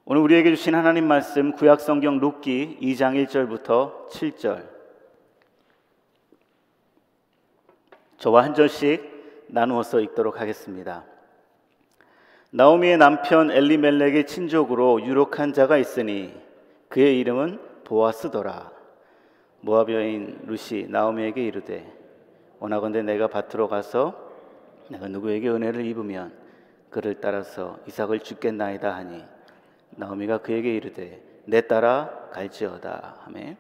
오늘 우리에게 주신 하나님 말씀 구약성경 룻기 2장 1절부터 7절, 저와 한 절씩 나누어서 읽도록 하겠습니다. 나오미의 남편 엘리멜렉의 친족으로 유력한 자가 있으니 그의 이름은 보아스더라. 모압 여인 룻이 나오미에게 이르되, 원하건대 내가 밭으로 가서 내가 누구에게 은혜를 입으면 그를 따라서 이삭을 주겠나이다 하니, 나오미가 그에게 이르되 내 따라 갈지어다 하매,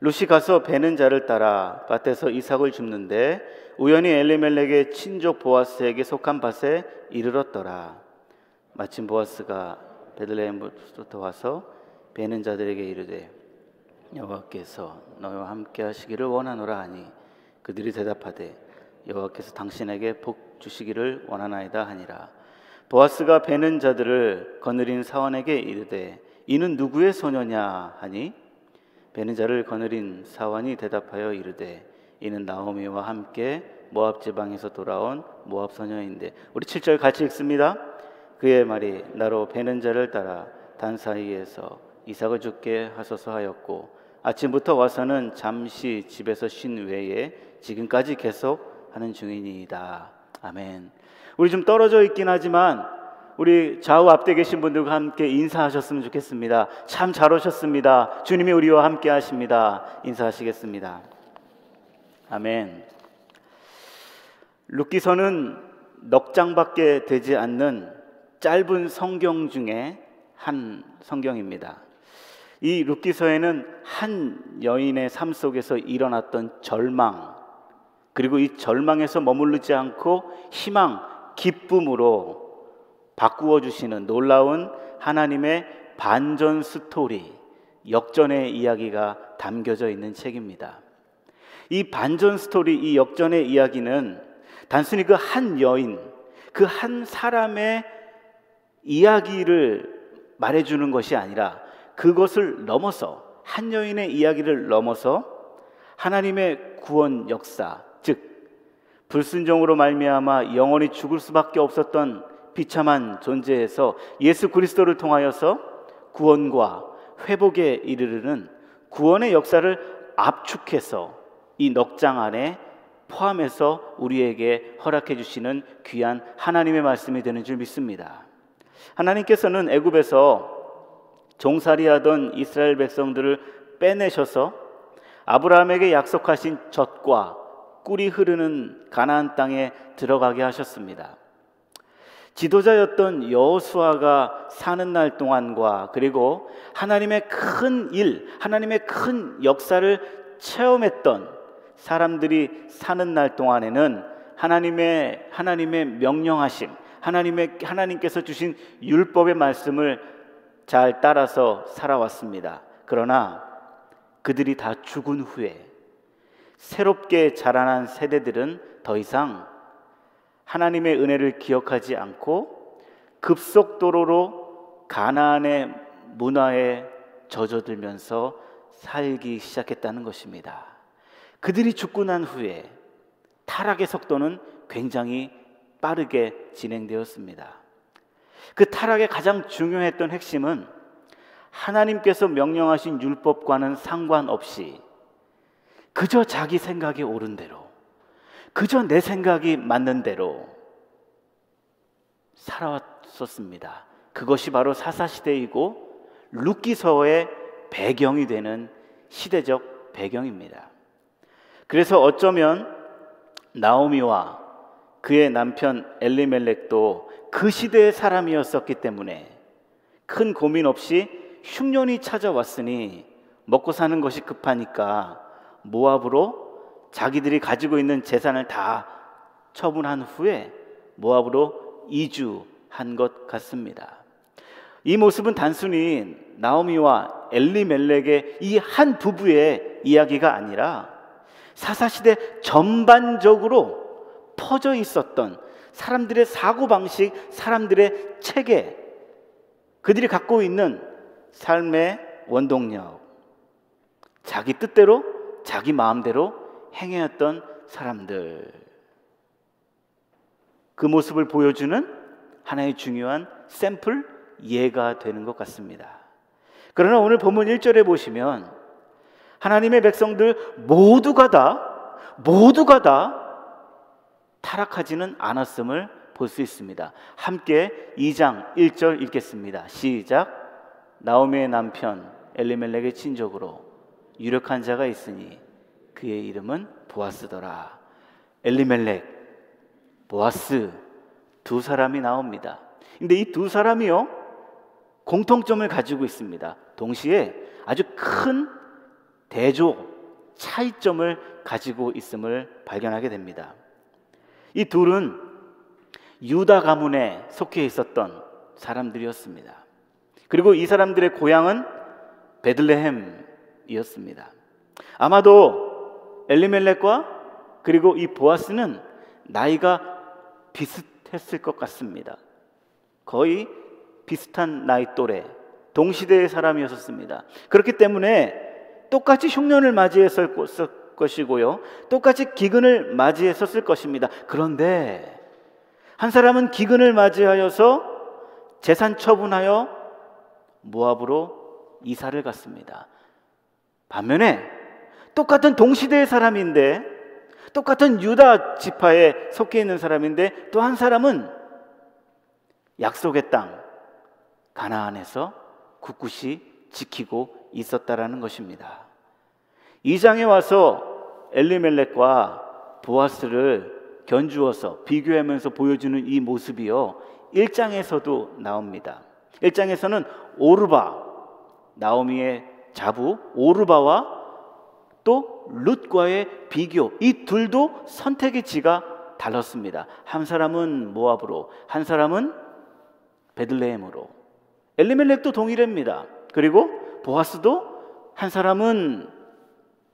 룻이 가서 베는 자를 따라 밭에서 이삭을 줍는데 우연히 엘리멜렉의 친족 보아스에게 속한 밭에 이르렀더라. 마침 보아스가 베들레헴부터 와서 베는 자들에게 이르되 여호와께서 너희와 함께 하시기를 원하노라 하니, 그들이 대답하되 여호와께서 당신에게 복 주시기를 원하나이다 하니라. 보아스가 베는 자들을 거느린 사원에게 이르되 이는 누구의 소녀냐 하니, 베는 자를 거느린 사원이 대답하여 이르되 이는 나오미와 함께 모압 지방에서 돌아온 모압 소녀인데. 우리 7절 같이 읽습니다. 그의 말이 나로 베는 자를 따라 단 사이에서 이삭을 죽게 하소서 하였고, 아침부터 와서는 잠시 집에서 쉰 외에 지금까지 계속 하는 중이니이다. 아멘. 우리 좀 떨어져 있긴 하지만 우리 좌우 앞에 계신 분들과 함께 인사하셨으면 좋겠습니다. 참 잘 오셨습니다. 주님이 우리와 함께 하십니다. 인사하시겠습니다. 아멘. 룻기서는 넉 장밖에 되지 않는 짧은 성경 중에 한 성경입니다. 이 룻기서에는 한 여인의 삶 속에서 일어났던 절망, 그리고 이 절망에서 머무르지 않고 희망, 기쁨으로 바꾸어 주시는 놀라운 하나님의 반전 스토리, 역전의 이야기가 담겨져 있는 책입니다. 이 반전 스토리, 이 역전의 이야기는 단순히 그 한 여인, 그 한 사람의 이야기를 말해주는 것이 아니라, 그것을 넘어서, 한 여인의 이야기를 넘어서 하나님의 구원 역사, 즉 불순종으로 말미암아 영원히 죽을 수밖에 없었던 비참한 존재에서 예수 그리스도를 통하여서 구원과 회복에 이르르는 구원의 역사를 압축해서 이 넉장 안에 포함해서 우리에게 허락해 주시는 귀한 하나님의 말씀이 되는 줄 믿습니다. 하나님께서는 애굽에서 종살이하던 이스라엘 백성들을 빼내셔서 아브라함에게 약속하신 젖과 꿀이 흐르는 가나안 땅에 들어가게 하셨습니다. 지도자였던 여호수아가 사는 날 동안과, 그리고 하나님의 큰 일, 하나님의 큰 역사를 체험했던 사람들이 사는 날 동안에는 하나님의 명령하심, 하나님께서 주신 율법의 말씀을 잘 따라서 살아왔습니다. 그러나 그들이 다 죽은 후에 새롭게 자라난 세대들은 더 이상 하나님의 은혜를 기억하지 않고 급속도로로 가나안의 문화에 젖어들면서 살기 시작했다는 것입니다. 그들이 죽고 난 후에 타락의 속도는 굉장히 빠르게 진행되었습니다. 그 타락의 가장 중요했던 핵심은 하나님께서 명령하신 율법과는 상관없이 그저 자기 생각이 옳은 대로, 그저 내 생각이 맞는 대로 살아왔었습니다. 그것이 바로 사사시대이고 룻기서의 배경이 되는 시대적 배경입니다. 그래서 어쩌면 나오미와 그의 남편 엘리멜렉도 그 시대의 사람이었었기 때문에 큰 고민 없이 흉년이 찾아왔으니 먹고 사는 것이 급하니까 모압으로 자기들이 가지고 있는 재산을 다 처분한 후에 모압으로 이주한 것 같습니다. 이 모습은 단순히 나오미와 엘리멜렉의 이 한 부부의 이야기가 아니라 사사시대 전반적으로 퍼져 있었던 사람들의 사고방식, 사람들의 체계, 그들이 갖고 있는 삶의 원동력, 자기 뜻대로 자기 마음대로 행해왔던 사람들, 그 모습을 보여주는 하나의 중요한 샘플 예가 되는 것 같습니다. 그러나 오늘 본문 1절에 보시면 하나님의 백성들 모두가 다 타락하지는 않았음을 볼 수 있습니다. 함께 2장 1절 읽겠습니다. 시작. 나오미의 남편 엘리멜렉의 친족으로 유력한 자가 있으니 그의 이름은 보아스더라. 엘리멜렉, 보아스 두 사람이 나옵니다. 근데 이 두 사람이요 공통점을 가지고 있습니다. 동시에 아주 큰 대조, 차이점을 가지고 있음을 발견하게 됩니다. 이 둘은 유다 가문에 속해 있었던 사람들이었습니다. 그리고 이 사람들의 고향은 베들레헴이었습니다. 아마도 엘리멜렉과 그리고 이 보아스는 나이가 비슷했을 것 같습니다. 거의 비슷한 나이 또래, 동시대의 사람이었습니다. 그렇기 때문에 똑같이 흉년을 맞이했을 것이고요, 똑같이 기근을 맞이했었을 것입니다. 그런데 한 사람은 기근을 맞이하여서 재산 처분하여 모압으로 이사를 갔습니다. 반면에 똑같은 동시대의 사람인데, 똑같은 유다 지파에 속해 있는 사람인데, 또 한 사람은 약속의 땅 가나안에서 굳굳이 지키고 있었다라는 것입니다. 2장에 와서 엘리멜렉과 보아스를 견주어서 비교하면서 보여주는 이 모습이요 1장에서도 나옵니다. 1장에서는 오르바, 나오미의 자부 오르바와 또 룻과의 비교, 이 둘도 선택의 지가 달랐습니다. 한 사람은 모압으로, 한 사람은 베들레헴으로. 엘리멜렉도 동일합니다. 그리고 보아스도 한 사람은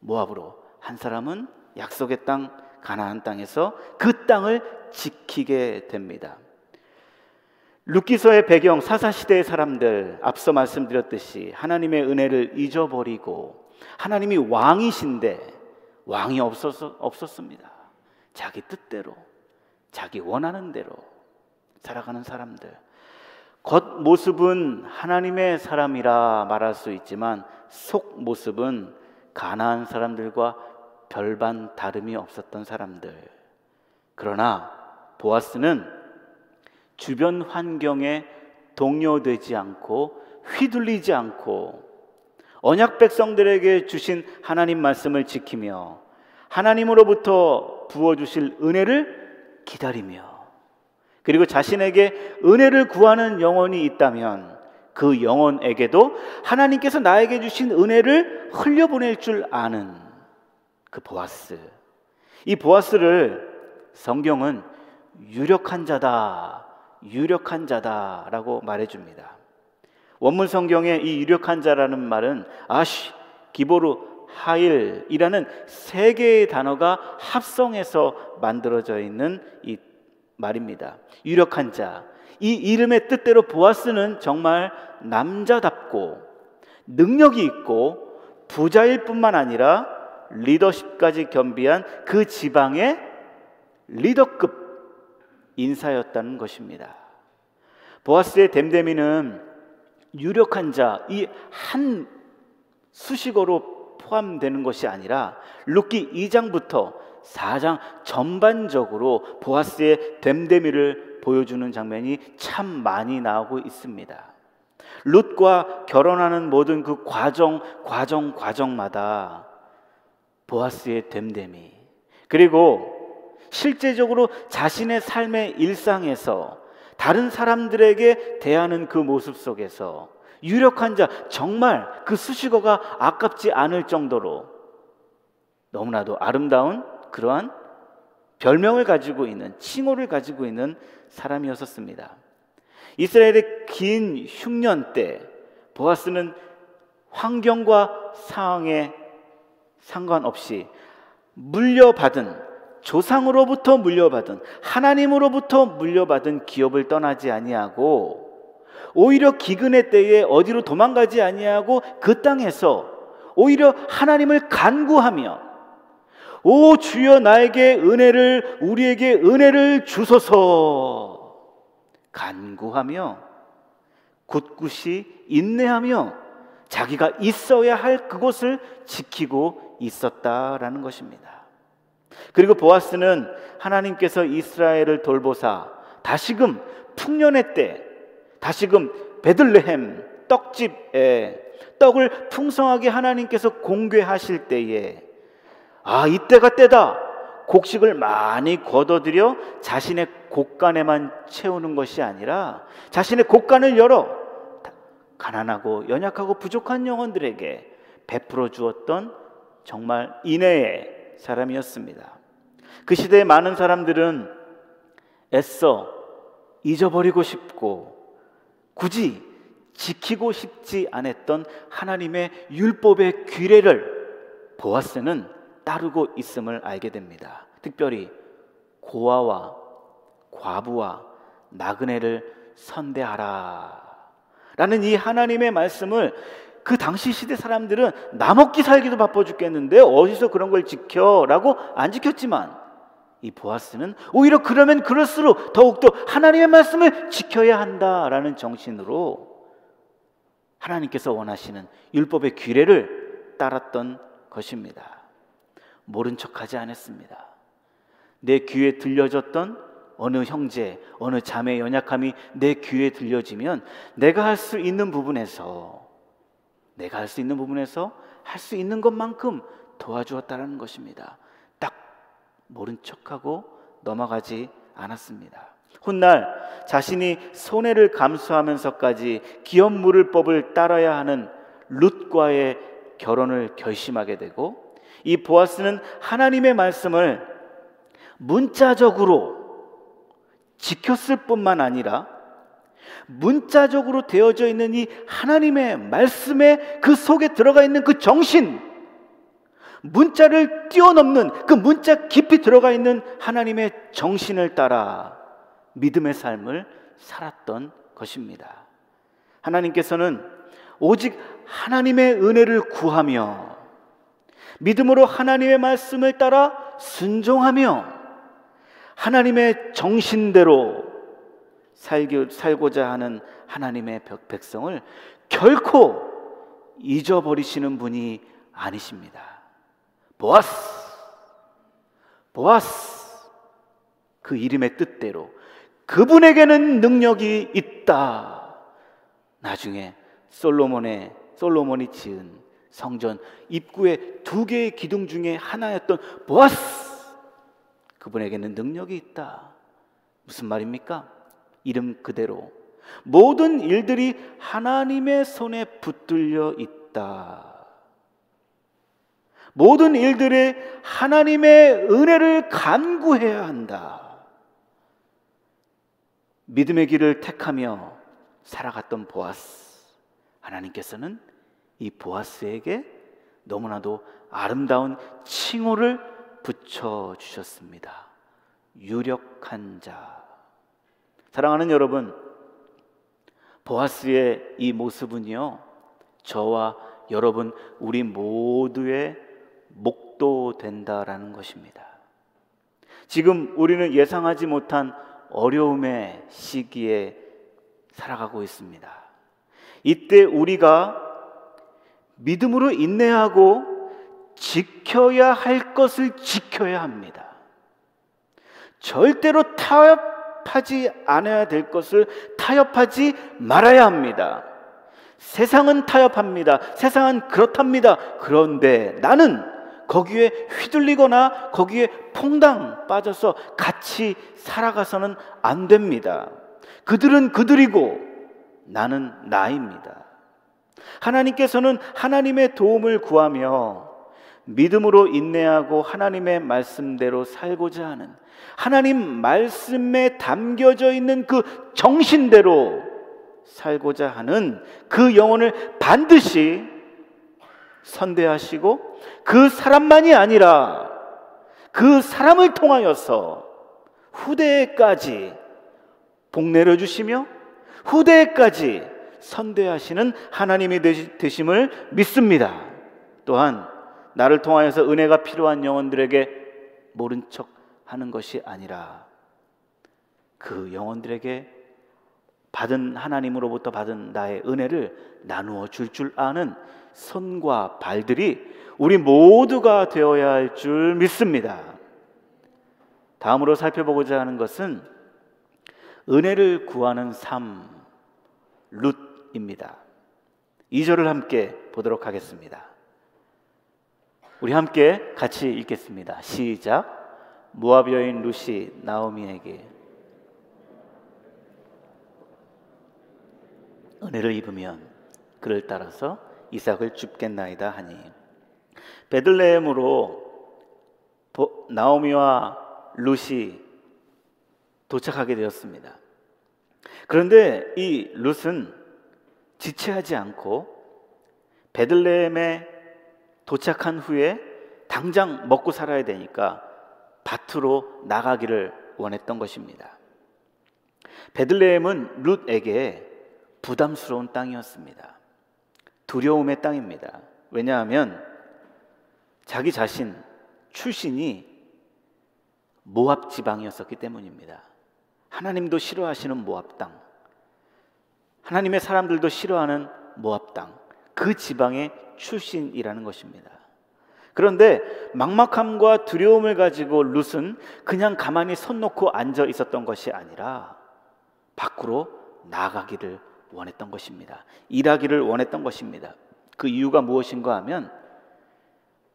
모압으로, 한 사람은 약속의 땅 가나안 땅에서 그 땅을 지키게 됩니다. 룻기서의 배경, 사사시대의 사람들, 앞서 말씀드렸듯이 하나님의 은혜를 잊어버리고 하나님이 왕이신데 왕이 없었습니다. 자기 뜻대로, 자기 원하는 대로 살아가는 사람들. 겉모습은 하나님의 사람이라 말할 수 있지만 속모습은 가나안 사람들과 별반 다름이 없었던 사람들. 그러나 보아스는 주변 환경에 동요되지 않고 휘둘리지 않고 언약 백성들에게 주신 하나님 말씀을 지키며 하나님으로부터 부어주실 은혜를 기다리며, 그리고 자신에게 은혜를 구하는 영혼이 있다면 그 영혼에게도 하나님께서 나에게 주신 은혜를 흘려보낼 줄 아는 그 보아스. 이 보아스를 성경은 유력한 자다라고 말해줍니다. 원문 성경에 이 유력한 자라는 말은 아쉬, 기보르, 하일이라는 세 개의 단어가 합성해서 만들어져 있는 이 말입니다. 유력한 자, 이 이름의 뜻대로 보아스는 정말 남자답고 능력이 있고 부자일 뿐만 아니라 리더십까지 겸비한 그 지방의 리더급 인사였다는 것입니다. 보아스의 댐댐이는 유력한 자, 이 한 수식어로 포함되는 것이 아니라 룻기 2장부터 4장 전반적으로 보아스의 댐댐이를 보여주는 장면이 참 많이 나오고 있습니다. 룻과 결혼하는 모든 그 과정마다 보아스의 댐댐이, 그리고 실제적으로 자신의 삶의 일상에서 다른 사람들에게 대하는 그 모습 속에서 유력한 자, 정말 그 수식어가 아깝지 않을 정도로 너무나도 아름다운 그러한 별명을 가지고 있는, 칭호를 가지고 있는 사람이었습니다. 이스라엘의 긴 흉년 때 보아스는 환경과 상황에 상관없이 조상으로부터 물려받은, 하나님으로부터 물려받은 기업을 떠나지 아니하고 오히려 기근의 때에 어디로 도망가지 아니하고 그 땅에서 오히려 하나님을 간구하며 오 주여 나에게 우리에게 은혜를 주소서 간구하며 굳굳이 인내하며 자기가 있어야 할 그곳을 지키고 있었다라는 것입니다. 그리고 보아스는 하나님께서 이스라엘을 돌보사 다시금 풍년의 때, 다시금 베들레헴 떡집에 떡을 풍성하게 하나님께서 공개하실 때에 이때가 때다, 곡식을 많이 거둬들여 자신의 곳간에만 채우는 것이 아니라 자신의 곳간을 열어 가난하고 연약하고 부족한 영혼들에게 베풀어 주었던 정말 인애의 사람이었습니다. 그 시대의 많은 사람들은 애써 잊어버리고 싶고 굳이 지키고 싶지 않았던 하나님의 율법의 규례를 보아스는 따르고 있음을 알게 됩니다. 특별히 고아와 과부와 나그네를 선대하라 라는 이 하나님의 말씀을 그 당시 시대 사람들은 나 먹기 살기도 바빠 죽겠는데 어디서 그런 걸 지켜? 라고 안 지켰지만 이 보아스는 오히려 그러면 그럴수록 더욱더 하나님의 말씀을 지켜야 한다라는 정신으로 하나님께서 원하시는 율법의 규례를 따랐던 것입니다. 모른 척하지 않았습니다. 내 귀에 들려졌던 어느 형제, 어느 자매의 연약함이 내 귀에 들려지면 내가 할 수 있는 부분에서 할 수 있는 것만큼 도와주었다는 것입니다. 딱 모른 척하고 넘어가지 않았습니다. 훗날 자신이 손해를 감수하면서까지 기업 물을 법을 따라야 하는 룻과의 결혼을 결심하게 되고, 이 보아스는 하나님의 말씀을 문자적으로 지켰을 뿐만 아니라 문자적으로 되어져 있는 이 하나님의 말씀에 그 속에 들어가 있는 그 정신, 문자를 뛰어넘는 그 문자 깊이 들어가 있는 하나님의 정신을 따라 믿음의 삶을 살았던 것입니다. 하나님께서는 오직 하나님의 은혜를 구하며 믿음으로 하나님의 말씀을 따라 순종하며 하나님의 정신대로 살고자 하는 하나님의 백성을 결코 잊어버리시는 분이 아니십니다. 보아스, 그 이름의 뜻대로 그분에게는 능력이 있다. 나중에 솔로몬이 지은 성전 입구의 2개의 기둥 중에 하나였던 보아스, 그분에게는 능력이 있다. 무슨 말입니까? 이름 그대로 모든 일들이 하나님의 손에 붙들려 있다. 모든 일들에 하나님의 은혜를 간구해야 한다. 믿음의 길을 택하며 살아갔던 보아스, 하나님께서는 이 보아스에게 너무나도 아름다운 칭호를 붙여주셨습니다. 유력한 자. 사랑하는 여러분, 보아스의 이 모습은요, 저와 여러분 우리 모두의 목도 된다라는 것입니다. 지금 우리는 예상하지 못한 어려움의 시기에 살아가고 있습니다. 이때 우리가 믿음으로 인내하고 지켜야 할 것을 지켜야 합니다. 절대로 타협하지 않아야 될 것을 타협하지 말아야 합니다. 세상은 타협합니다. 세상은 그렇답니다. 그런데 나는 거기에 휘둘리거나 거기에 퐁당 빠져서 같이 살아가서는 안 됩니다. 그들은 그들이고 나는 나입니다. 하나님께서는 하나님의 도움을 구하며 믿음으로 인내하고 하나님의 말씀대로 살고자 하는, 하나님 말씀에 담겨져 있는 그 정신대로 살고자 하는 그 영혼을 반드시 선대하시고, 그 사람만이 아니라 그 사람을 통하여서 후대에까지 복내려 주시며 후대에까지 선대하시는 하나님이 되심을 믿습니다. 또한 나를 통하여서 은혜가 필요한 영혼들에게 모른 척 하는 것이 아니라 그 영혼들에게 받은 하나님으로부터 받은 나의 은혜를 나누어 줄 아는 손과 발들이 우리 모두가 되어야 할 줄 믿습니다. 다음으로 살펴보고자 하는 것은 은혜를 구하는 삶, 룻입니다. 2절을 함께 보도록 하겠습니다. 우리 함께 같이 읽겠습니다. 시작. 모압 여인 룻이 나오미에게 은혜를 입으면 그를 따라서 이삭을 줍겠나이다 하니, 베들레헴으로 나오미와 룻이 도착하게 되었습니다. 그런데 이 룻은 지체하지 않고 베들레헴에 도착한 후에 당장 먹고 살아야 되니까 밭으로 나가기를 원했던 것입니다. 베들레헴은 룻에게 부담스러운 땅이었습니다. 두려움의 땅입니다. 왜냐하면 자기 자신 출신이 모압 지방이었었기 때문입니다. 하나님도 싫어하시는 모압 땅, 하나님의 사람들도 싫어하는 모압 땅, 그 지방의 출신이라는 것입니다. 그런데 막막함과 두려움을 가지고 룻은 그냥 가만히 손 놓고 앉아 있었던 것이 아니라 밖으로 나가기를 원했던 것입니다. 일하기를 원했던 것입니다. 그 이유가 무엇인가 하면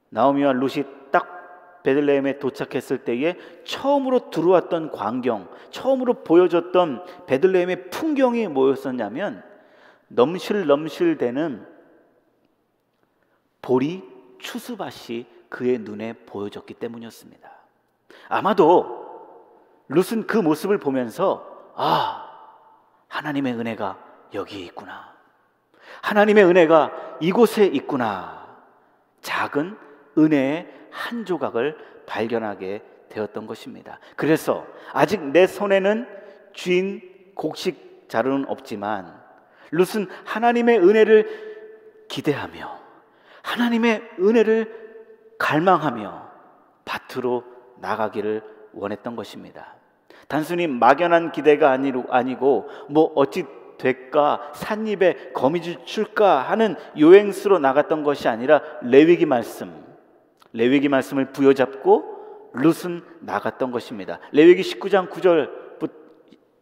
나오미와 룻이 딱 베들레헴에 도착했을 때에 처음으로 들어왔던 광경, 처음으로 보여줬던 베들레헴의 풍경이 뭐였었냐면 넘실넘실대는 보리 추수밭이 그의 눈에 보여졌기 때문이었습니다. 아마도 룻은 그 모습을 보면서 하나님의 은혜가 여기에 있구나, 하나님의 은혜가 이곳에 있구나, 작은 은혜의 한 조각을 발견하게 되었던 것입니다. 그래서 아직 내 손에는 쥔 곡식 자루는 없지만 룻은 하나님의 은혜를 기대하며 하나님의 은혜를 갈망하며 밭으로 나가기를 원했던 것입니다. 단순히 막연한 기대가 아니고 뭐 어찌 될까, 삿입에 거미줄 출까 하는 요행수로 나갔던 것이 아니라 레위기 말씀을 부여잡고 룻은 나갔던 것입니다. 레위기 19장 9절부터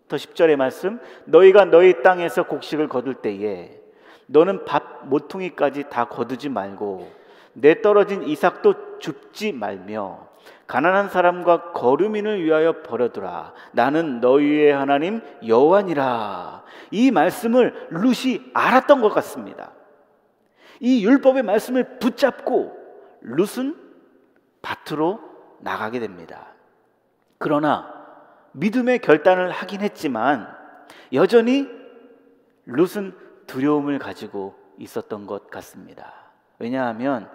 10절의 말씀, 너희가 너희 땅에서 곡식을 거둘 때에 너는 밥 모퉁이까지 다 거두지 말고 내 떨어진 이삭도 줍지 말며 가난한 사람과 거류민을 위하여 버려두라. 나는 너희의 하나님 여호와니라. 이 말씀을 룻이 알았던 것 같습니다. 이 율법의 말씀을 붙잡고 룻은 밭으로 나가게 됩니다. 그러나 믿음의 결단을 하긴 했지만 여전히 룻은 두려움을 가지고 있었던 것 같습니다. 왜냐하면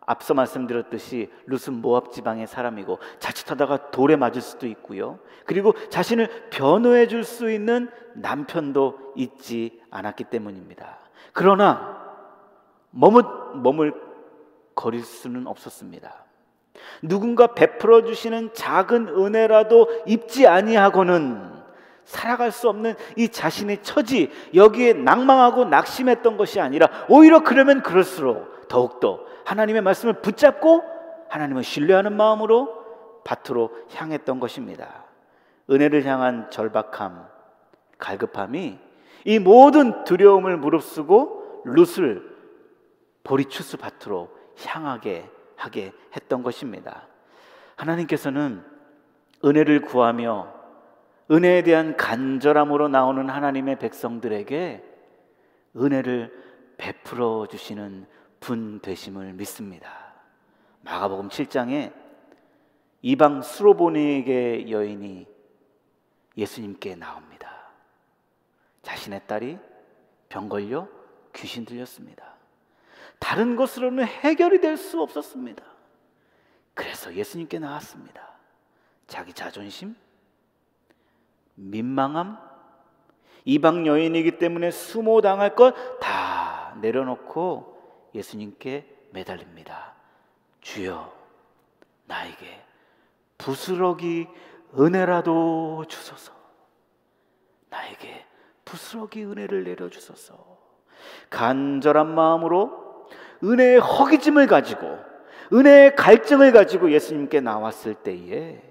앞서 말씀드렸듯이 룻은 모압 지방의 사람이고 자칫하다가 돌에 맞을 수도 있고요, 그리고 자신을 변호해 줄 수 있는 남편도 있지 않았기 때문입니다. 그러나 머물거릴 수는 없었습니다. 누군가 베풀어 주시는 작은 은혜라도 입지 아니하고는 살아갈 수 없는 이 자신의 처지, 여기에 낭망하고 낙심했던 것이 아니라 오히려 그러면 그럴수록 더욱더 하나님의 말씀을 붙잡고 하나님을 신뢰하는 마음으로 밭으로 향했던 것입니다. 은혜를 향한 절박함, 갈급함이 이 모든 두려움을 무릅쓰고 룻을 보리추수 밭으로 향하게 하게 했던 것입니다. 하나님께서는 은혜를 구하며 은혜에 대한 간절함으로 나오는 하나님의 백성들에게 은혜를 베풀어 주시는 분 되심을 믿습니다. 마가복음 7장에 이방 수로보니게 여인이 예수님께 나옵니다. 자신의 딸이 병 걸려 귀신 들렸습니다. 다른 것으로는 해결이 될 수 없었습니다. 그래서 예수님께 나왔습니다. 자기 자존심, 민망함, 이방 여인이기 때문에 수모당할 것 다 내려놓고 예수님께 매달립니다. 주여, 나에게 부스러기 은혜라도 주소서. 나에게 부스러기 은혜를 내려주소서. 간절한 마음으로 은혜의 허기짐을 가지고, 은혜의 갈증을 가지고 예수님께 나왔을 때에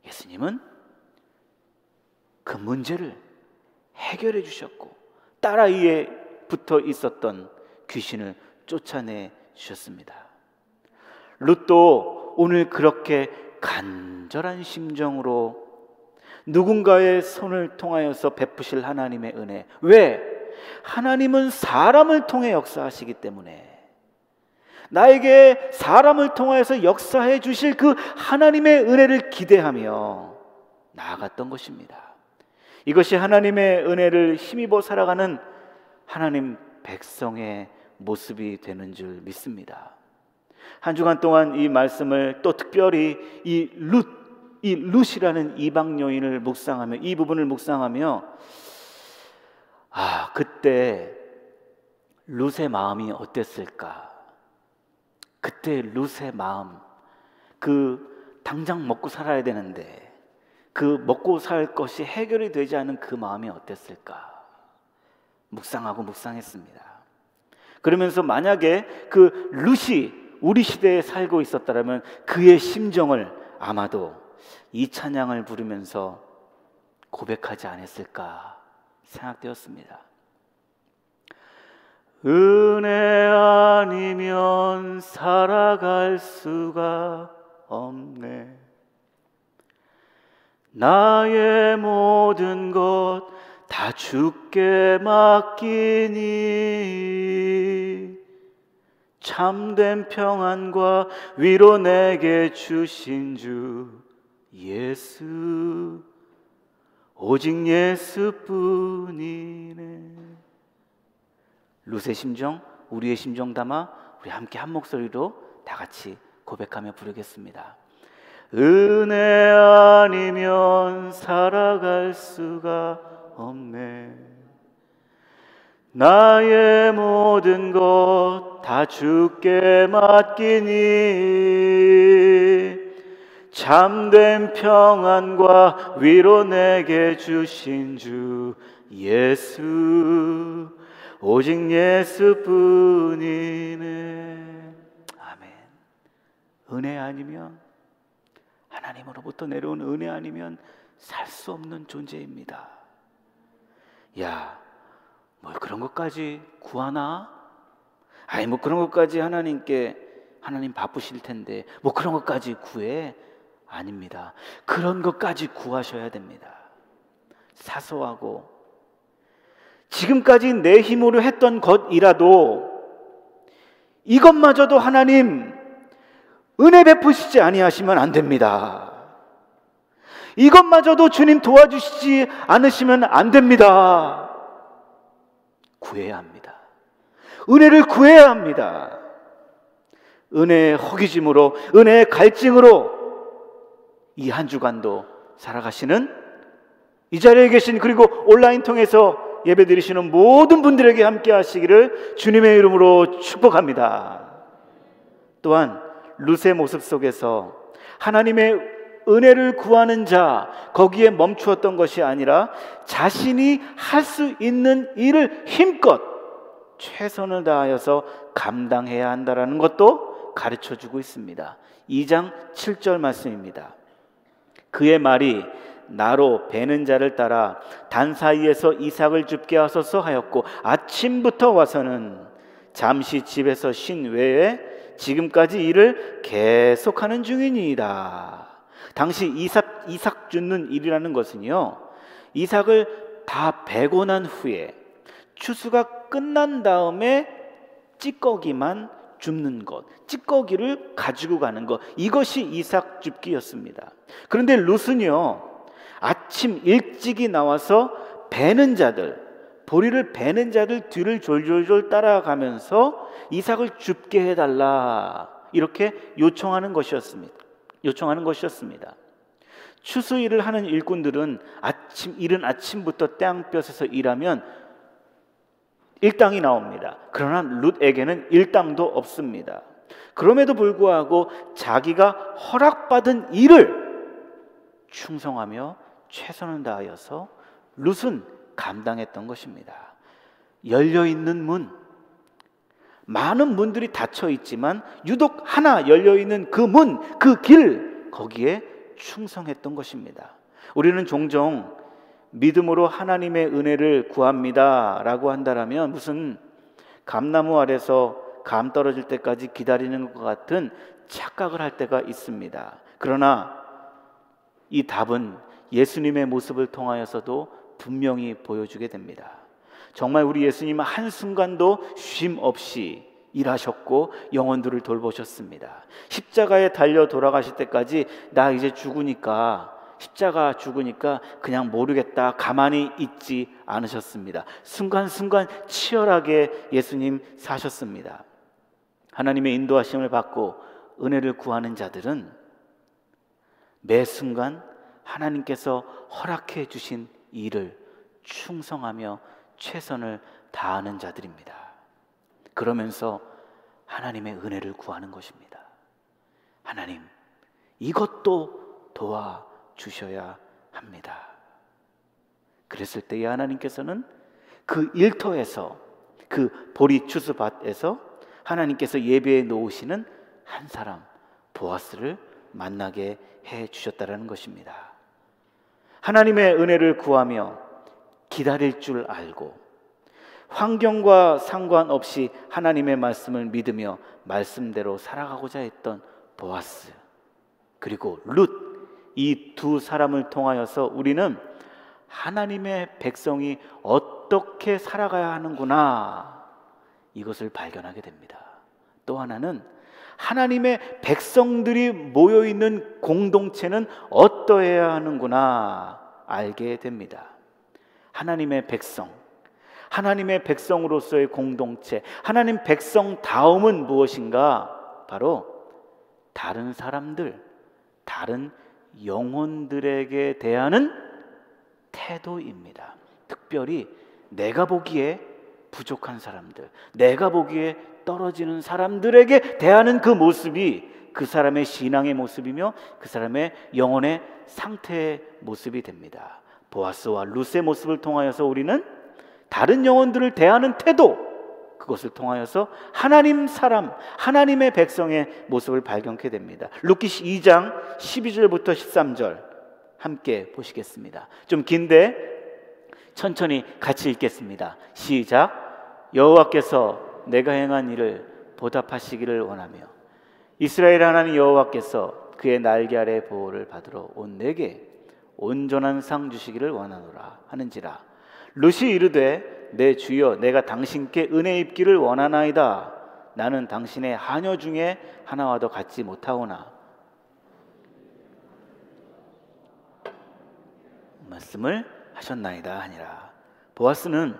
예수님은 그 문제를 해결해 주셨고, 딸아이에 붙어 있었던 귀신을 쫓아내 주셨습니다. 룻도 오늘 그렇게 간절한 심정으로 누군가의 손을 통하여서 베푸실 하나님의 은혜. 왜? 하나님은 사람을 통해 역사하시기 때문에, 나에게 사람을 통하여서 역사해 주실 그 하나님의 은혜를 기대하며 나아갔던 것입니다. 이것이 하나님의 은혜를 힘입어 살아가는 하나님 백성의 모습이 되는 줄 믿습니다. 한 주간 동안 이 말씀을 또 특별히 이 룻이라는 이방 여인을 묵상하며, 이 부분을 묵상하며, 그때 룻의 마음이 어땠을까? 그때 룻의 마음, 그 당장 먹고 살아야 되는데 그 먹고 살 것이 해결이 되지 않은 그 마음이 어땠을까? 묵상하고 묵상했습니다. 그러면서 만약에 그 룻이 우리 시대에 살고 있었다면 그의 심정을 아마도 이 찬양을 부르면서 고백하지 않았을까 생각되었습니다. 은혜 아니면 살아갈 수가 없네. 나의 모든 것 다 주께 맡기니 참된 평안과 위로 내게 주신 주 예수, 오직 예수뿐이네. 룻의 심정, 우리의 심정 담아 우리 함께 한 목소리로 다 같이 고백하며 부르겠습니다. 은혜 아니면 살아갈 수가 없네. 나의 모든 것 다 주께 맡기니 참된 평안과 위로 내게 주신 주 예수, 오직 예수뿐이네. 아멘. 은혜 아니면, 하나님으로부터 내려온 은혜 아니면 살 수 없는 존재입니다. 뭘 그런 것까지 구하나? 뭐 그런 것까지 하나님 바쁘실 텐데 뭐 그런 것까지 구해? 아닙니다. 그런 것까지 구하셔야 됩니다. 사소하고 지금까지 내 힘으로 했던 것이라도 이것마저도 하나님 은혜 베푸시지 아니하시면 안 됩니다. 이것마저도 주님 도와주시지 않으시면 안 됩니다. 구해야 합니다. 은혜를 구해야 합니다. 은혜의 허기짐으로, 은혜의 갈증으로 이 한 주간도 살아가시는 이 자리에 계신, 그리고 온라인 통해서 예배드리시는 모든 분들에게 함께 하시기를 주님의 이름으로 축복합니다. 또한 룻의 모습 속에서 하나님의 은혜를 구하는 자, 거기에 멈추었던 것이 아니라 자신이 할 수 있는 일을 힘껏 최선을 다하여서 감당해야 한다는 것도 가르쳐주고 있습니다. 2장 7절 말씀입니다. 그의 말이 나로 베는 자를 따라 단 사이에서 이삭을 줍게 하소서 하였고 아침부터 와서는 잠시 집에서 쉰 외에 지금까지 일을 계속하는 중이니이다. 당시 이삭 줍는 일이라는 것은요, 이삭을 다 베고 난 후에 추수가 끝난 다음에 찌꺼기만 줍는 것, 찌꺼기를 가지고 가는 것, 이것이 이삭 줍기였습니다. 그런데 룻은요, 아침 일찍이 나와서 베는 자들, 보리를 베는 자들 뒤를 졸졸졸 따라가면서 이삭을 줍게 해달라, 이렇게 요청하는 것이었습니다. 추수 일을 하는 일꾼들은 이른 아침부터 땡볕에서 일하면 일당이 나옵니다. 그러나 룻에게는 일당도 없습니다. 그럼에도 불구하고 자기가 허락받은 일을 충성하며 최선을 다하여서 룻은 감당했던 것입니다. 열려있는 문, 많은 문들이 닫혀 있지만 유독 하나 열려있는 그 문, 그 길, 거기에 충성했던 것입니다. 우리는 종종 믿음으로 하나님의 은혜를 구합니다 라고 한다면 무슨 감나무 아래서 감 떨어질 때까지 기다리는 것 같은 착각을 할 때가 있습니다. 그러나 이 답은 예수님의 모습을 통하여서도 분명히 보여주게 됩니다. 정말 우리 예수님은 한순간도 쉼 없이 일하셨고 영혼들을 돌보셨습니다. 십자가에 달려 돌아가실 때까지 나 이제 죽으니까, 십자가 죽으니까 그냥 모르겠다 가만히 있지 않으셨습니다. 순간순간 치열하게 예수님 사셨습니다. 하나님의 인도하심을 받고 은혜를 구하는 자들은 매 순간 하나님께서 허락해 주신 일을 충성하며 최선을 다하는 자들입니다. 그러면서 하나님의 은혜를 구하는 것입니다. 하나님, 이것도 도와주셔야 합니다. 그랬을 때에 하나님께서는 그 일터에서, 그 보리 추수밭에서 하나님께서 예배해 놓으시는 한 사람, 보아스를 만나게 해 주셨다라는 것입니다. 하나님의 은혜를 구하며 기다릴 줄 알고 환경과 상관없이 하나님의 말씀을 믿으며 말씀대로 살아가고자 했던 보아스, 그리고 룻, 이 두 사람을 통하여서 우리는 하나님의 백성이 어떻게 살아가야 하는구나, 이것을 발견하게 됩니다. 또 하나는 하나님의 백성들이 모여있는 공동체는 어떠해야 하는구나 알게 됩니다. 하나님의 백성, 하나님의 백성으로서의 공동체, 하나님 백성다움은 무엇인가? 바로 다른 사람들, 다른 영혼들에게 대하는 태도입니다. 특별히 내가 보기에 부족한 사람들, 내가 보기에 떨어지는 사람들에게 대하는 그 모습이 그 사람의 신앙의 모습이며 그 사람의 영혼의 상태의 모습이 됩니다. 보아스와 룻의 모습을 통하여서 우리는 다른 영혼들을 대하는 태도, 그것을 통하여서 하나님 사람, 하나님의 백성의 모습을 발견하게 됩니다. 룻기시 2장 12절부터 13절 함께 보시겠습니다. 좀 긴데 천천히 같이 읽겠습니다. 시작. 여호와께서 내가 행한 일을 보답하시기를 원하며 이스라엘 하나님 여호와께서 그의 날개 아래 보호를 받으러 온 내게 온전한 상 주시기를 원하노라 하는지라. 룻이 이르되 내 주여, 내가 당신께 은혜 입기를 원하나이다. 나는 당신의 하녀 중에 하나와도 같지 못하오나. 말씀을 하셨나이다 하니라. 보아스는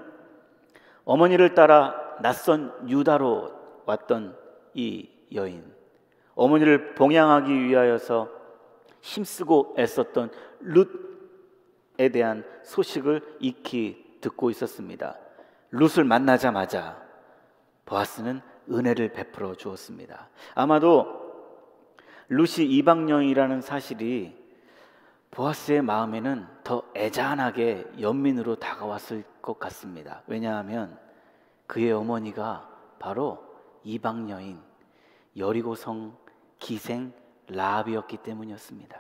어머니를 따라 낯선 유다로 왔던 이 여인, 어머니를 봉양하기 위하여서 힘쓰고 애썼던 룻에 대한 소식을 익히 듣고 있었습니다. 룻을 만나자마자 보아스는 은혜를 베풀어 주었습니다. 아마도 룻이 이방여인이라는 사실이 보아스의 마음에는 더 애잔하게 연민으로 다가왔을 것 같습니다. 왜냐하면 그의 어머니가 바로 이방여인 여리고성 기생 라합이었기 때문이었습니다.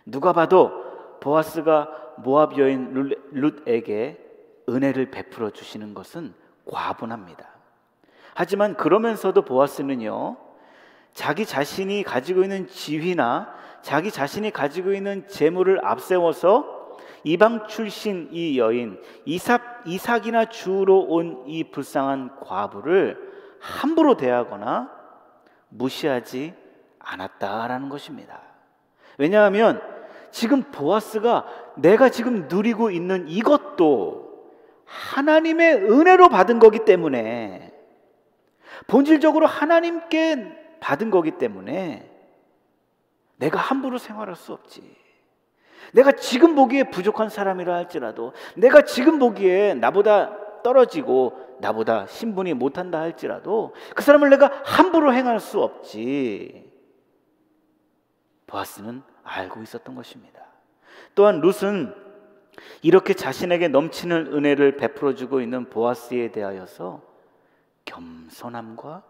누가 봐도 보아스가 모압 여인 룻에게 은혜를 베풀어 주시는 것은 과분합니다. 하지만 그러면서도 보아스는요, 자기 자신이 가지고 있는 지위나 자기 자신이 가지고 있는 재물을 앞세워서 이방 출신 이 여인 이삭이나 주우러 온 이 불쌍한 과부를 함부로 대하거나 무시하지 않았다라는 것입니다. 왜냐하면 지금 보아스가 내가 지금 누리고 있는 이것도 하나님의 은혜로 받은 거기 때문에, 본질적으로 하나님께 받은 거기 때문에 내가 함부로 생활할 수 없지. 내가 지금 보기에 부족한 사람이라 할지라도, 내가 지금 보기에 나보다 떨어지고 나보다 신분이 못한다 할지라도 그 사람을 내가 함부로 행할 수 없지. 보아스는 알고 있었던 것입니다. 또한 룻은 이렇게 자신에게 넘치는 은혜를 베풀어주고 있는 보아스에 대하여서 겸손함과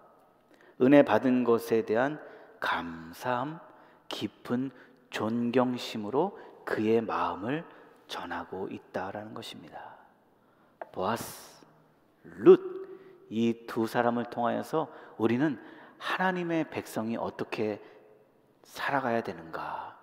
은혜 받은 것에 대한 감사함, 깊은 존경심으로 그의 마음을 전하고 있다라는 것입니다. 보아스, 룻, 이 두 사람을 통하여서 우리는 하나님의 백성이 어떻게 살아가야 되는가,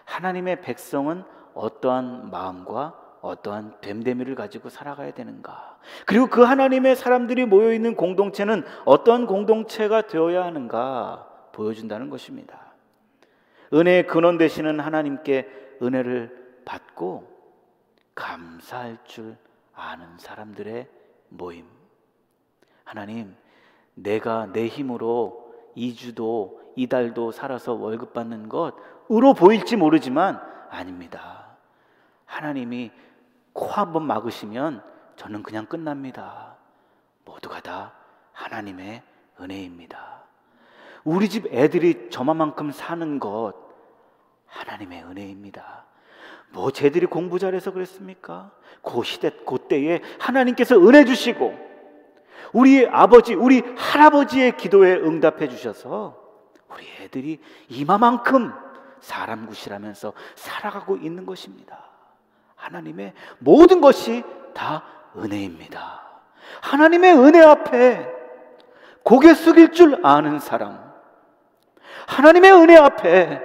하나님의 백성은 어떠한 마음과 어떠한 됨됨이를 가지고 살아가야 되는가, 그리고 그 하나님의 사람들이 모여있는 공동체는 어떠한 공동체가 되어야 하는가 보여준다는 것입니다. 은혜의 근원 되시는 하나님께 은혜를 받고 감사할 줄 아는 사람들의 모임. 하나님, 내가 내 힘으로 2주도 이달도 살아서 월급 받는 것 의로 보일지 모르지만 아닙니다. 하나님이 코 한번 막으시면 저는 그냥 끝납니다. 모두가 다 하나님의 은혜입니다. 우리 집 애들이 저만큼 사는 것 하나님의 은혜입니다. 뭐 쟤들이 공부 잘해서 그랬습니까? 그 시대 그때에 하나님께서 은혜 주시고 우리 아버지, 우리 할아버지의 기도에 응답해 주셔서 우리 애들이 이마만큼 사람 굿이라면서 살아가고 있는 것입니다. 하나님의 모든 것이 다 은혜입니다. 하나님의 은혜 앞에 고개 숙일 줄 아는 사람, 하나님의 은혜 앞에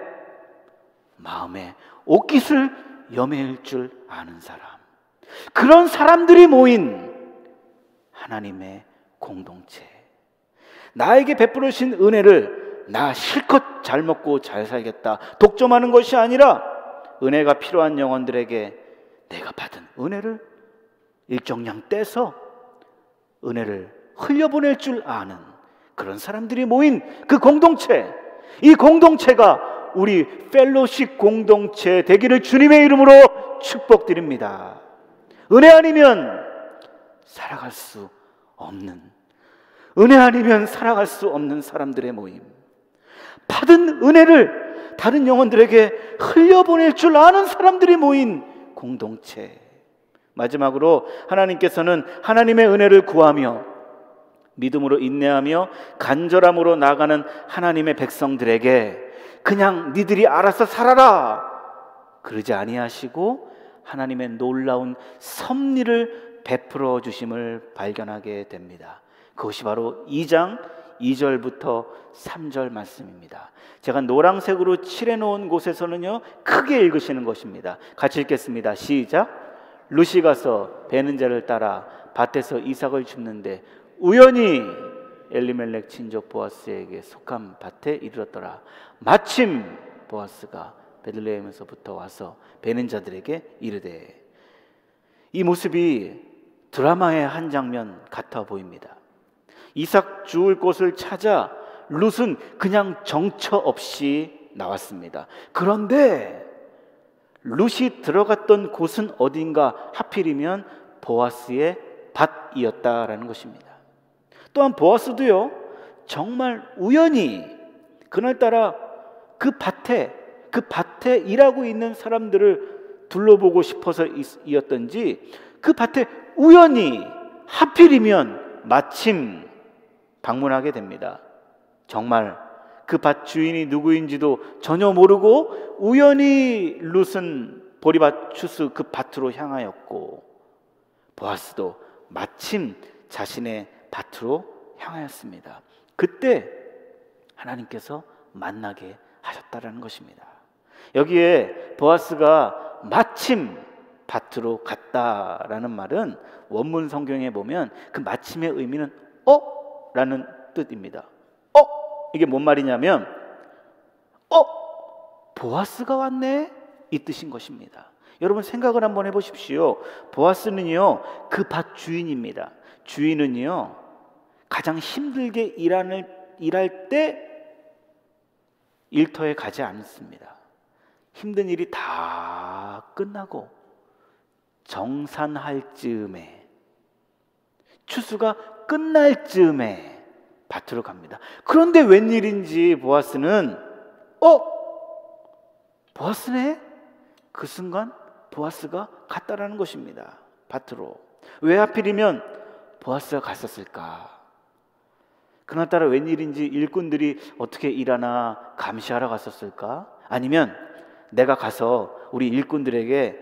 마음에 옷깃을 여맬 줄 아는 사람, 그런 사람들이 모인 하나님의 공동체. 나에게 베풀어 주신 은혜를 나 실컷 잘 먹고 잘 살겠다 독점하는 것이 아니라 은혜가 필요한 영혼들에게 내가 받은 은혜를 일정량 떼서 은혜를 흘려보낼 줄 아는 그런 사람들이 모인 그 공동체, 이 공동체가 우리 펠로십 공동체 되기를 주님의 이름으로 축복드립니다. 은혜 아니면 살아갈 수 없는, 은혜 아니면 살아갈 수 없는 사람들의 모임, 받은 은혜를 다른 영혼들에게 흘려보낼 줄 아는 사람들이 모인 공동체. 마지막으로 하나님께서는 하나님의 은혜를 구하며 믿음으로 인내하며 간절함으로 나가는 하나님의 백성들에게 그냥 니들이 알아서 살아라 그러지 아니하시고 하나님의 놀라운 섭리를 베풀어 주심을 발견하게 됩니다. 그것이 바로 2장 2절부터 3절 말씀입니다. 제가 노란색으로 칠해 놓은 곳에서는요 크게 읽으시는 것입니다. 같이 읽겠습니다. 시작. 룻이 가서 베는 자를 따라 밭에서 이삭을 줍는데 우연히 엘리멜렉 친족 보아스에게 속한 밭에 이르렀더라. 마침 보아스가 베들레헴에서부터 와서 베는 자들에게 이르되, 이 모습이 드라마의 한 장면 같아 보입니다. 이삭 주울 곳을 찾아 룻은 그냥 정처 없이 나왔습니다. 그런데 룻이 들어갔던 곳은 어딘가 하필이면 보아스의 밭이었다라는 것입니다. 또한 보아스도요 정말 우연히 그날따라 그 밭에 일하고 있는 사람들을 둘러보고 싶어서 이었던지 그 밭에 우연히 하필이면 마침 방문하게 됩니다. 정말 그 밭 주인이 누구인지도 전혀 모르고 우연히 룻은 보리밭 추수 그 밭으로 향하였고 보아스도 마침 자신의 밭으로 향하였습니다. 그때 하나님께서 만나게 하셨다라는 것입니다. 여기에 보아스가 마침 밭으로 갔다라는 말은 원문 성경에 보면 그 마침의 의미는 라는 뜻입니다. 이게 뭔 말이냐면 보아스가 왔네 이 뜻인 것입니다. 여러분 생각을 한번 해보십시오. 보아스는요 그 밭 주인입니다. 주인은요 가장 힘들게 일할 때 일터에 가지 않습니다. 힘든 일이 다 끝나고 정산할 즈음에, 추수가 끝날 즈음에 밭으로 갑니다. 그런데 웬일인지 보아스는 보아스네? 그 순간 보아스가 갔다라는 것입니다. 밭으로. 왜 하필이면 보아스가 갔었을까? 그날따라 웬일인지 일꾼들이 어떻게 일하나 감시하러 갔었을까? 아니면 내가 가서 우리 일꾼들에게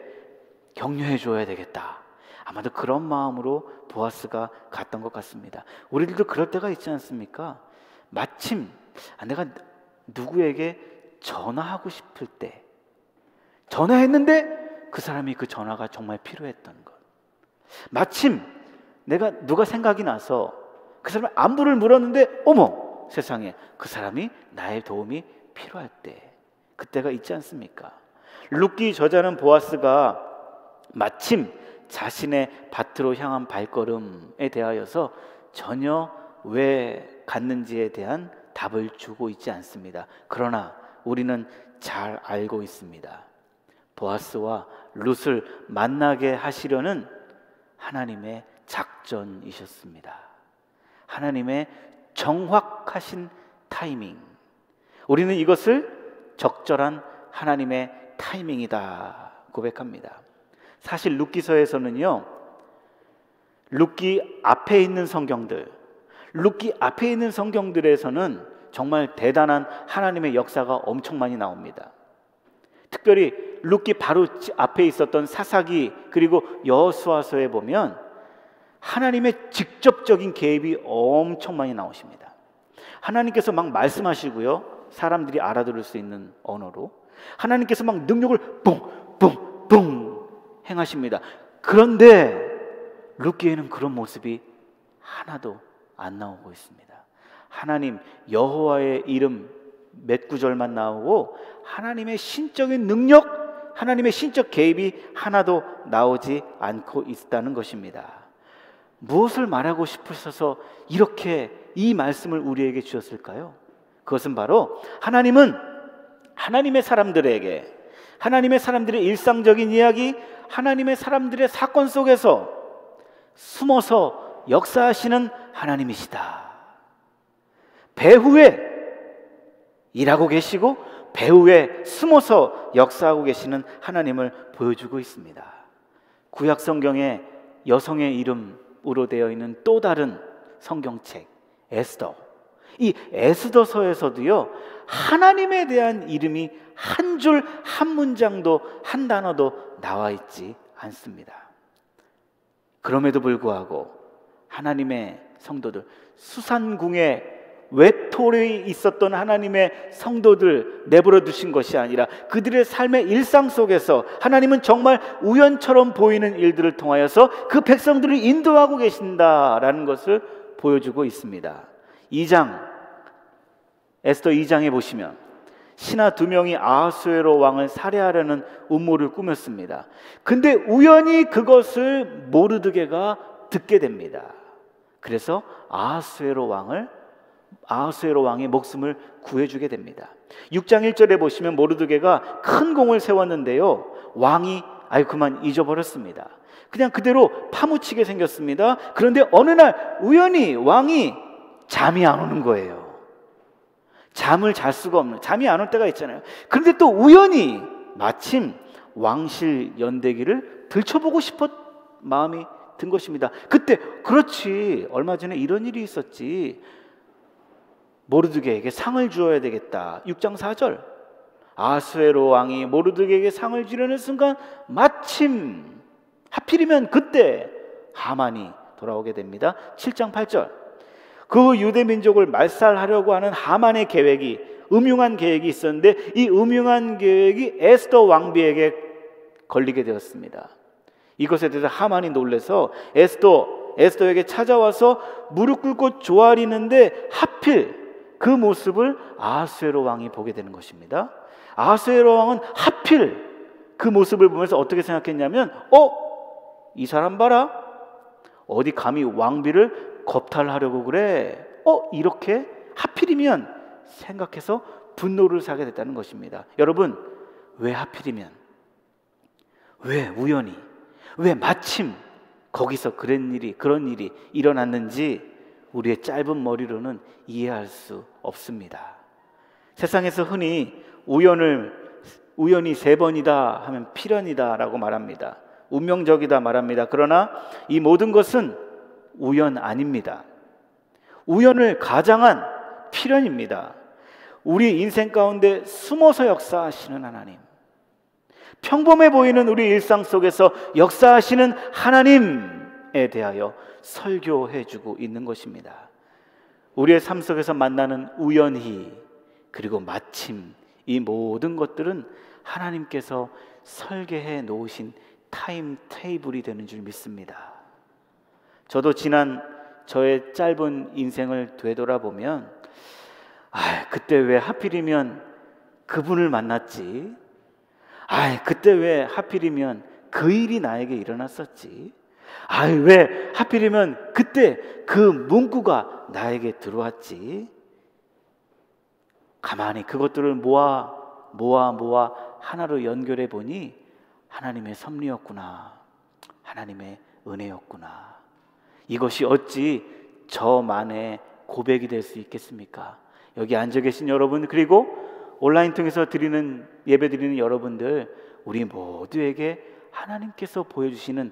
격려해 줘야 되겠다. 아마도 그런 마음으로 보아스가 갔던 것 같습니다. 우리들도 그럴 때가 있지 않습니까? 마침 내가 누구에게 전화하고 싶을 때 전화했는데 그 사람이 그 전화가 정말 필요했던 것. 마침 내가 누가 생각이 나서 그 사람의 안부를 물었는데 어머 세상에 그 사람이 나의 도움이 필요할 때, 그때가 있지 않습니까? 룻기 저자는 보아스가 마침 자신의 밭으로 향한 발걸음에 대하여서 전혀 왜 갔는지에 대한 답을 주고 있지 않습니다. 그러나 우리는 잘 알고 있습니다. 보아스와 룻을 만나게 하시려는 하나님의 작전이셨습니다. 하나님의 정확하신 타이밍. 우리는 이것을 적절한 하나님의 타이밍이다 고백합니다. 사실 룻기서에서는요, 룻기 앞에 있는 성경들에서는 정말 대단한 하나님의 역사가 엄청 많이 나옵니다. 특별히 룻기 바로 앞에 있었던 사사기 그리고 여호수아서에 보면 하나님의 직접적인 개입이 엄청 많이 나오십니다. 하나님께서 막 말씀하시고요, 사람들이 알아들을 수 있는 언어로 하나님께서 막 능력을 뿡뿡뿡 행하십니다. 그런데 룻기에는 그런 모습이 하나도 안 나오고 있습니다. 하나님 여호와의 이름 몇 구절만 나오고 하나님의 신적인 능력, 하나님의 신적 개입이 하나도 나오지 않고 있다는 것입니다. 무엇을 말하고 싶으셔서 이렇게 이 말씀을 우리에게 주셨을까요? 그것은 바로 하나님은 하나님의 사람들에게, 하나님의 사람들의 일상적인 이야기, 하나님의 사람들의 사건 속에서 숨어서 역사하시는 하나님이시다. 배후에 일하고 계시고 배후에 숨어서 역사하고 계시는 하나님을 보여주고 있습니다. 구약 성경에 여성의 이름으로 되어 있는 또 다른 성경책 에스더, 이 에스더서에서도요 하나님에 대한 이름이 한 줄 한 문장도 한 단어도 나와 있지 않습니다. 그럼에도 불구하고 하나님의 성도들, 수산궁에 외톨이 있었던 하나님의 성도들 내버려 두신 것이 아니라 그들의 삶의 일상 속에서 하나님은 정말 우연처럼 보이는 일들을 통하여서 그 백성들을 인도하고 계신다라는 것을 보여주고 있습니다. 에스더 2장에 보시면 신하 2명이 아하수에로 왕을 살해하려는 음모를 꾸몄습니다. 근데 우연히 그것을 모르드게가 듣게 됩니다. 그래서 아하수에로 왕의 목숨을 구해주게 됩니다. 6장 1절에 보시면 모르드게가 큰 공을 세웠는데요, 왕이 그만 잊어버렸습니다. 그냥 그대로 파묻히게 생겼습니다. 그런데 어느 날 우연히 왕이 잠이 안 오는 거예요. 잠을 잘 수가 없는, 잠이 안 올 때가 있잖아요. 그런데 또 우연히 마침 왕실 연대기를 들춰보고 싶은 마음이 든 것입니다. 그때 그렇지, 얼마 전에 이런 일이 있었지, 모르드게에게 상을 주어야 되겠다. 6장 4절 아하수에로 왕이 모르드게에게 상을 주려는 순간 마침 하필이면 그때 하만이 돌아오게 됩니다. 7장 8절 그 유대 민족을 말살하려고 하는 하만의 계획이, 음흉한 계획이 있었는데 이 음흉한 계획이 에스더 왕비에게 걸리게 되었습니다. 이것에 대해서 하만이 놀라서 에스더에게 찾아와서 무릎 꿇고 조아리는데 하필 그 모습을 아하수에로 왕이 보게 되는 것입니다. 아하수에로 왕은 하필 그 모습을 보면서 어떻게 생각했냐면 이 사람 봐라, 어디 감히 왕비를 겁탈하려고 그래, 이렇게 하필이면 생각해서 분노를 사게 됐다는 것입니다. 여러분, 왜 하필이면, 왜 우연히, 왜 마침 거기서 그런 일이 일어났는지 우리의 짧은 머리로는 이해할 수 없습니다. 세상에서 흔히 우연을 우연히 3번이다 하면 필연이다라고 말합니다. 운명적이다 말합니다. 그러나 이 모든 것은 우연 아닙니다. 우연을 가장한 필연입니다. 우리 인생 가운데 숨어서 역사하시는 하나님, 평범해 보이는 우리 일상 속에서 역사하시는 하나님에 대하여 설교해주고 있는 것입니다. 우리의 삶 속에서 만나는 우연히 그리고 마침, 이 모든 것들은 하나님께서 설계해 놓으신 타임 테이블이 되는 줄 믿습니다. 저도 지난 저의 짧은 인생을 되돌아보면 그때 왜 하필이면 그분을 만났지? 그때 왜 하필이면 그 일이 나에게 일어났었지? 왜 하필이면 그때 그 문구가 나에게 들어왔지? 가만히 그것들을 모아 하나로 연결해 보니 하나님의 섭리였구나, 하나님의 은혜였구나. 이것이 어찌 저만의 고백이 될 수 있겠습니까? 여기 앉아 계신 여러분, 그리고 온라인 통해서 예배 드리는 여러분들, 우리 모두에게 하나님께서 보여주시는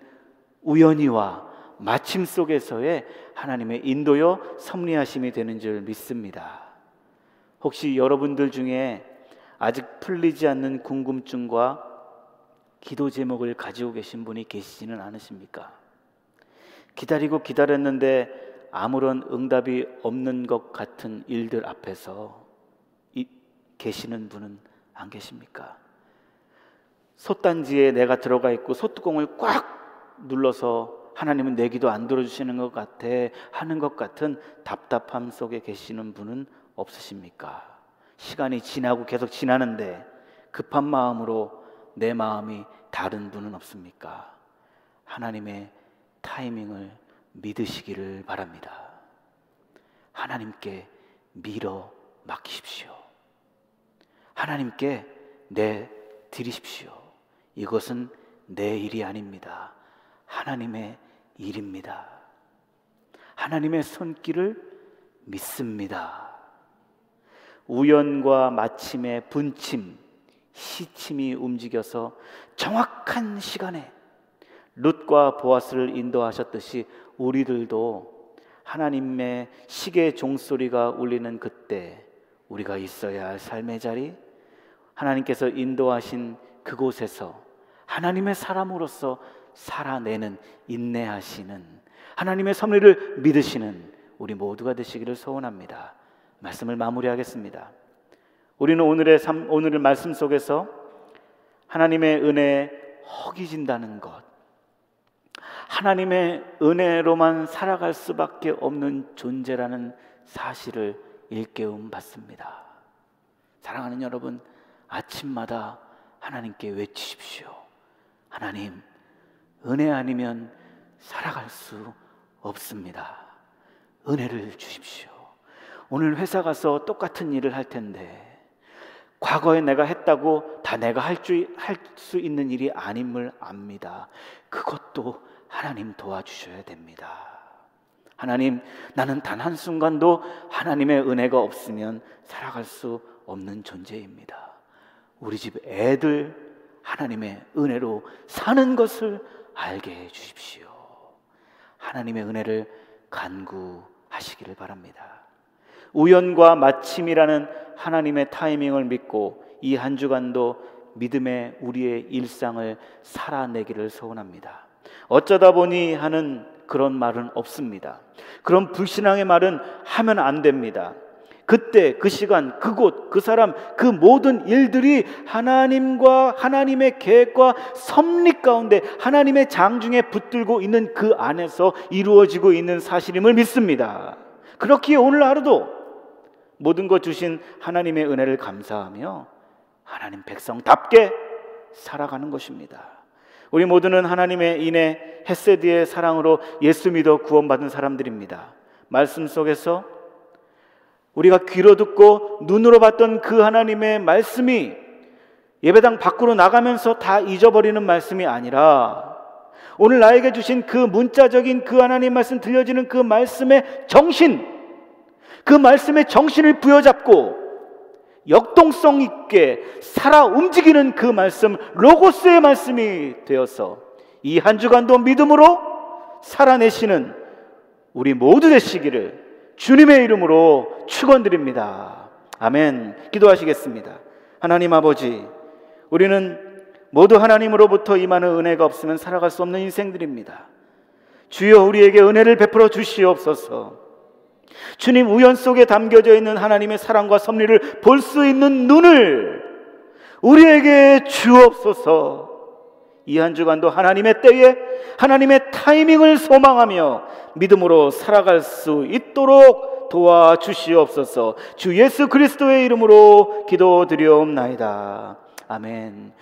우연히와 마침 속에서의 하나님의 인도여 섭리하심이 되는 줄 믿습니다. 혹시 여러분들 중에 아직 풀리지 않는 궁금증과 기도 제목을 가지고 계신 분이 계시지는 않으십니까? 기다리고 기다렸는데 아무런 응답이 없는 것 같은 일들 앞에서 계시는 분은 안 계십니까? 솥단지에 내가 들어가 있고 솥뚜껑을 꽉 눌러서 하나님은 내 기도 안 들어주시는 것 같아 하는 것 같은 답답함 속에 계시는 분은 없으십니까? 시간이 지나고 계속 지나는데 급한 마음으로 내 마음이 다른 분은 없습니까? 하나님의 타이밍을 믿으시기를 바랍니다. 하나님께 밀어 맡기십시오. 하나님께 내드리십시오. 이것은 내 일이 아닙니다. 하나님의 일입니다. 하나님의 손길을 믿습니다. 우연과 마침의 분침, 시침이 움직여서 정확한 시간에 룻과 보아스를 인도하셨듯이 우리들도 하나님의 시계 종소리가 울리는 그때 우리가 있어야 할 삶의 자리, 하나님께서 인도하신 그곳에서 하나님의 사람으로서 살아내는, 인내하시는, 하나님의 섭리를 믿으시는 우리 모두가 되시기를 소원합니다. 말씀을 마무리하겠습니다. 우리는 오늘의 말씀 속에서 하나님의 은혜에 허기진다는 것, 하나님의 은혜로만 살아갈 수밖에 없는 존재라는 사실을 일깨움 받습니다. 사랑하는 여러분, 아침마다 하나님께 외치십시오. 하나님, 은혜 아니면 살아갈 수 없습니다. 은혜를 주십시오. 오늘 회사 가서 똑같은 일을 할 텐데 과거에 내가 했다고 다 내가 할 수 있는 일이 아님을 압니다. 그것도 하나님 도와주셔야 됩니다. 하나님, 나는 단 한순간도 하나님의 은혜가 없으면 살아갈 수 없는 존재입니다. 우리 집 애들 하나님의 은혜로 사는 것을 알게 해 주십시오. 하나님의 은혜를 간구하시기를 바랍니다. 우연과 마침이라는 하나님의 타이밍을 믿고 이 한 주간도 믿음의 우리의 일상을 살아내기를 소원합니다. 어쩌다 보니 하는 그런 말은 없습니다. 그런 불신앙의 말은 하면 안 됩니다. 그때, 그 시간, 그곳, 그 사람, 그 모든 일들이 하나님과 하나님의 계획과 섭리 가운데 하나님의 장중에 붙들고 있는 그 안에서 이루어지고 있는 사실임을 믿습니다. 그렇기에 오늘 하루도 모든 것 주신 하나님의 은혜를 감사하며 하나님 백성답게 살아가는 것입니다. 우리 모두는 하나님의 인애 헤세드의 사랑으로 예수 믿어 구원받은 사람들입니다. 말씀 속에서 우리가 귀로 듣고 눈으로 봤던 그 하나님의 말씀이 예배당 밖으로 나가면서 다 잊어버리는 말씀이 아니라 오늘 나에게 주신 그 문자적인 그 하나님 말씀, 들려지는 그 말씀의 정신, 그 말씀의 정신을 부여잡고 역동성 있게 살아 움직이는 그 말씀, 로고스의 말씀이 되어서 이 한 주간도 믿음으로 살아내시는 우리 모두 되시기를 주님의 이름으로 축원드립니다. 아멘. 기도하시겠습니다. 하나님 아버지, 우리는 모두 하나님으로부터 임하는 은혜가 없으면 살아갈 수 없는 인생들입니다. 주여, 우리에게 은혜를 베풀어 주시옵소서. 주님, 우연 속에 담겨져 있는 하나님의 사랑과 섭리를 볼 수 있는 눈을 우리에게 주옵소서. 이 한 주간도 하나님의 때에 하나님의 타이밍을 소망하며 믿음으로 살아갈 수 있도록 도와주시옵소서. 주 예수 그리스도의 이름으로 기도드리옵나이다. 아멘.